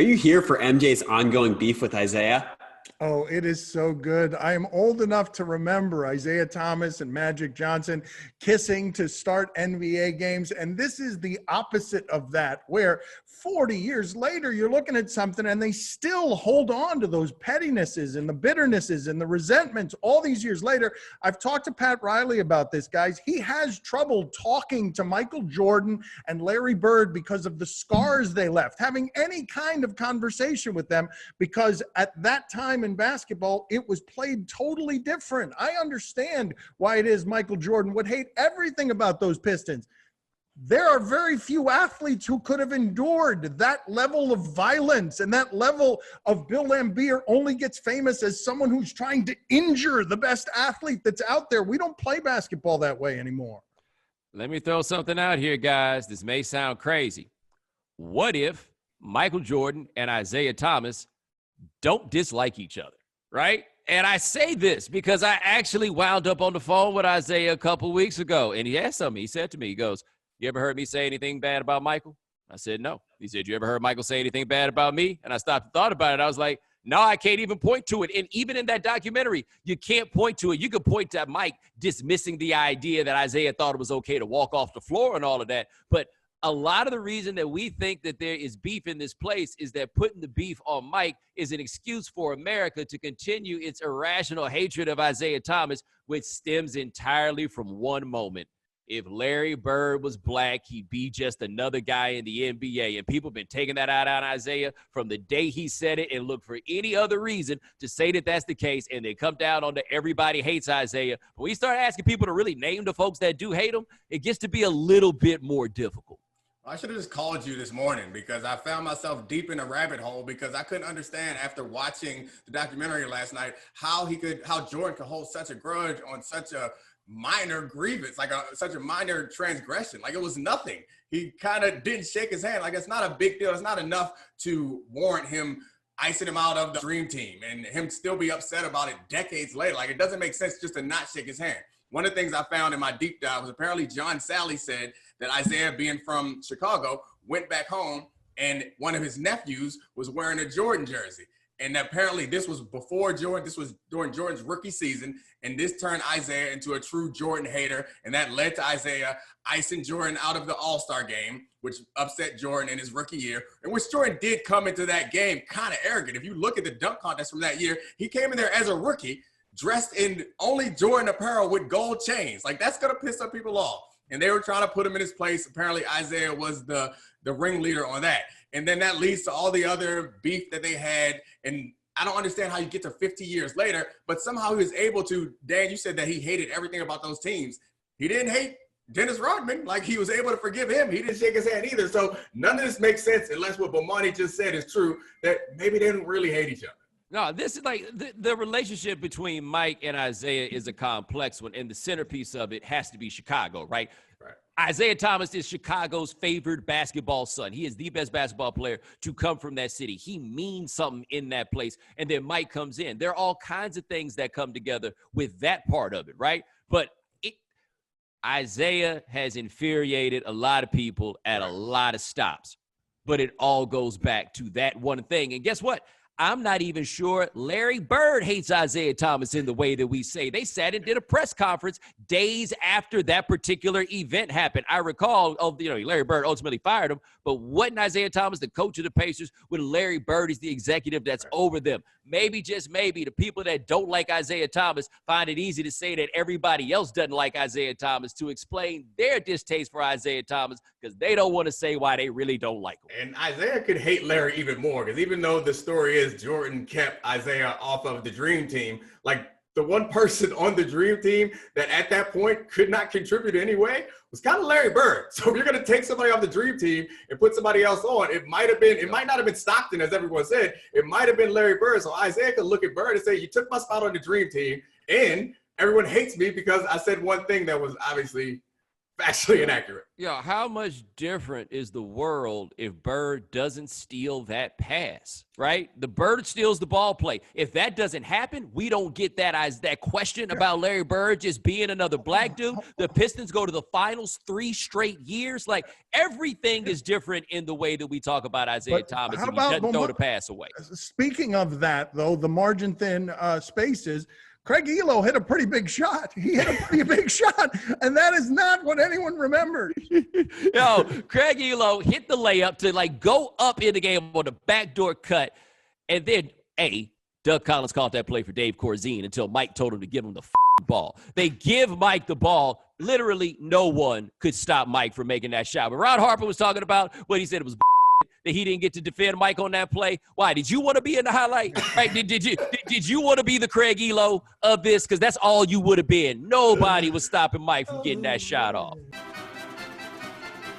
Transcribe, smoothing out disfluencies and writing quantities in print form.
Are you here for MJ's ongoing beef with Isiah? Oh, it is so good. I am old enough to remember Isiah Thomas and Magic Johnson kissing to start NBA games. And this is the opposite of that, where 40 years later, you're looking at something and they still hold on to those pettinesses and the bitternesses and the resentments all these years later. I've talked to Pat Riley about this, guys. He has trouble talking to Michael Jordan and Larry Bird because of the scars they left, having any kind of conversation with them, because at that time in basketball, it was played totally different. I understand why it is Michael Jordan would hate everything about those Pistons. There are very few athletes who could have endured that level of violence, and that level of Bill Laimbeer only gets famous as someone who's trying to injure the best athlete that's out there. We don't play basketball that way anymore. Let me throw something out here, guys. This may sound crazy. What if Michael Jordan and Isiah Thomas don't dislike each other, right? And I say this because I actually wound up on the phone with Isiah a couple weeks ago, and he asked something. He said to me, he goes, "You ever heard me say anything bad about Michael?" I said, "No." He said, "You ever heard Michael say anything bad about me?" And I stopped and thought about it. I was like, no, I can't even point to it. And even in that documentary, you can't point to it. You could point to Mike dismissing the idea that Isiah thought it was okay to walk off the floor and all of that. But a lot of the reason that we think that there is beef in this place is that putting the beef on Mike is an excuse for America to continue its irrational hatred of Isiah Thomas, which stems entirely from one moment. If Larry Bird was black, he'd be just another guy in the NBA. And people have been taking that out on Isiah from the day he said it and look for any other reason to say that that's the case. And they come down on the everybody hates Isiah. But when you start asking people to really name the folks that do hate him, it gets to be a little bit more difficult. I should have just called you this morning because I found myself deep in a rabbit hole because I couldn't understand after watching the documentary last night how Jordan could hold such a grudge on such a minor grievance, like such a minor transgression. Like it was nothing. He kind of didn't shake his hand. Like it's not a big deal. It's not enough to warrant him icing him out of the dream team and him still be upset about it decades later. Like it doesn't make sense just to not shake his hand. One of the things I found in my deep dive was apparently John Sally said that Isiah, being from Chicago, went back home and one of his nephews was wearing a Jordan jersey. And apparently this was before Jordan, this was during Jordan's rookie season, and this turned Isiah into a true Jordan hater, and that led to Isiah icing Jordan out of the All-Star game, which upset Jordan in his rookie year, in which Jordan did come into that game kind of arrogant. If you look at the dunk contest from that year, he came in there as a rookie, dressed in only Jordan apparel with gold chains. Like, that's going to piss some people off. And they were trying to put him in his place. Apparently, Isiah was the ringleader on that. And then that leads to all the other beef that they had. And I don't understand how you get to 50 years later, but somehow he was able to, Dan, you said that he hated everything about those teams. He didn't hate Dennis Rodman. Like, he was able to forgive him. He didn't shake his hand either. So none of this makes sense unless what Bomani just said is true, that maybe they didn't really hate each other. No, this is like the relationship between Mike and Isiah is a complex one, and the centerpiece of it has to be Chicago, right? Isiah Thomas is Chicago's favored basketball son. He is the best basketball player to come from that city. He means something in that place, and then Mike comes in. There are all kinds of things that come together with that part of it, right? But Isiah has infuriated a lot of people at a lot of stops, but it all goes back to that one thing. And guess what? I'm not even sure Larry Bird hates Isiah Thomas in the way that we say. They sat and did a press conference days after that particular event happened. I recall, Larry Bird ultimately fired him, but wasn't Isiah Thomas the coach of the Pacers when Larry Bird is the executive that's over them? Maybe, just maybe, the people that don't like Isiah Thomas find it easy to say that everybody else doesn't like Isiah Thomas to explain their distaste for Isiah Thomas because they don't want to say why they really don't like him. And Isiah could hate Larry even more because even though the story is Jordan kept Isiah off of the Dream Team, like the one person on the Dream Team that at that point could not contribute anyway was kind of Larry Bird. So if you're going to take somebody off the Dream Team and put somebody else on, it might not have been Stockton, as everyone said. It might have been Larry Bird. So Isiah could look at Bird and say, you took my spot on the Dream Team, and everyone hates me because I said one thing that was obviously factually inaccurate. Yeah, how much different is the world if Bird doesn't steal that pass, right? The Bird steals the ball play. If that doesn't happen, we don't get that question about Larry Bird just being another black dude. The Pistons go to the finals 3 straight years. Like, everything is different in the way that we talk about Isaiah Thomas, and he doesn't throw the pass away. Speaking of that, though, the margin thin spaces, Craig Elo hit a pretty big shot. He hit a pretty big shot, and that is not what anyone remembers. Yo, Craig Elo hit the layup to, like, go up in the game on the backdoor cut, and then, Doug Collins called that play for Dave Corzine until Mike told him to give him the ball. They give Mike the ball. Literally no one could stop Mike from making that shot. But Ron Harper was talking about what he said it was that he didn't get to defend Mike on that play. Why? Did you want to be in the highlight? Right? Did you want to be the Craig Elo of this? Because that's all you would have been. Nobody was stopping Mike from getting that shot off.